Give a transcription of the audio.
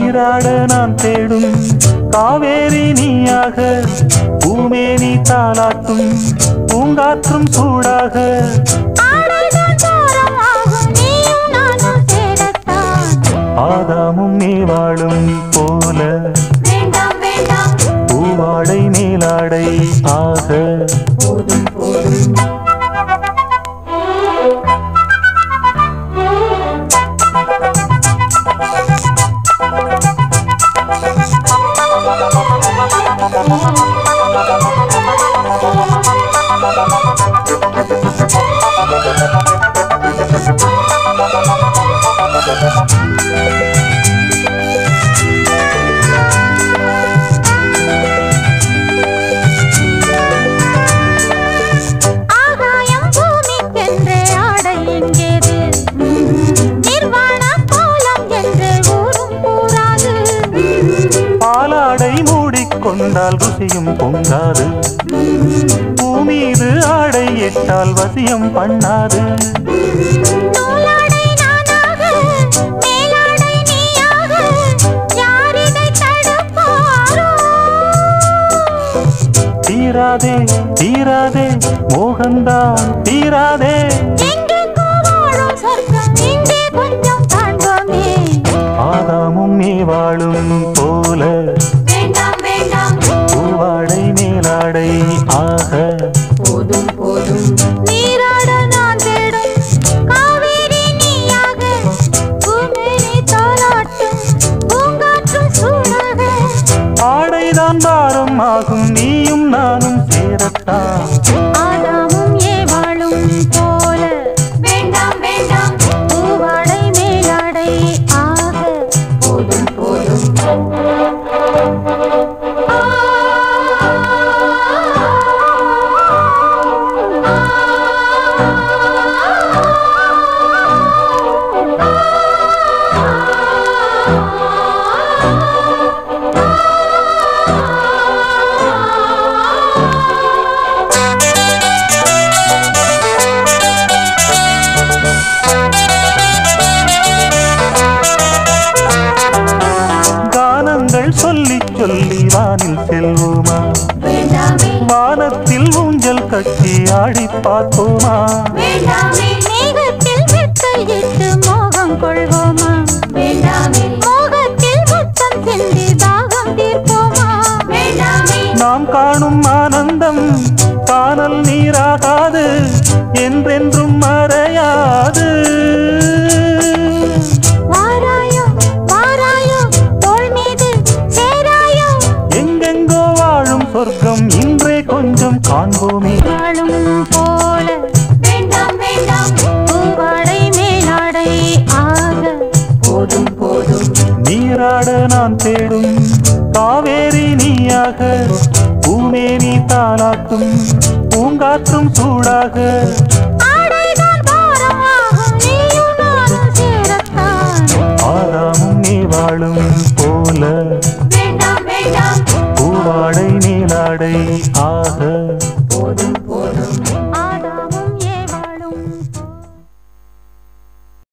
நீராட நான் தேடும் காவேரி நீயாக பூமேனி தாலாட்டும் பூங்காற்றும் சூடாக ஆதாமும் மேவாளும் போல பூவாடை மேலாடை ஆக பாலாடை மூடிக்கொண்டால் ருசியும் பொங்காது பூமீது ஆடை எட்டால் வசியம் பண்ணாது தீராதே தீராதே மோகந்தான் தீராதே ஆதாமும் மேவாளும் போல பூவாடை மேலாடை ஆக போதும் போதும் நீராட நான் தேடும் காவேரி நீயாக பூமேனி தாலாட்டும் பூங்காற்றும் சூடாக ஆடைதான் பாரம் ஆகும் நீயும் நானும் சேரத்தான் ஆதாமும் ஏவாளும் போல வேண்டாம் வேண்டாம் பூவாடை மேலாடை ஆக போதும் போதும் சொல்லி சொல்லி வானில் செல்வோமா வானத்தில் ஊஞ்சல் கட்டி ஆடி பார்ப்போமா மேகத்தில் வெட்கையிட்டு மோகம் கொள்வோமா மோகத்தில் முத்தம் சென்று தாகம் தீர்ப்போமா நாம் காணும் ஆனந்தம் காணல் நீராகாது என்றென்றும் மறையாது சொர்க்கம் இன்றே கொஞ்சம் காண்போமே போல வேண்டாம் வேண்டாம் பூவாடை மேலாடை ஆக போதும் போதும் நீராட நான் தேடும் காவேரி நீயாக பூமேனி தாலாட்டும் பூங்காற்றும் சூடாக ஆதாமும் மேவாளும் போல பூவாடை மேலாடை ஆக போதும் போதும்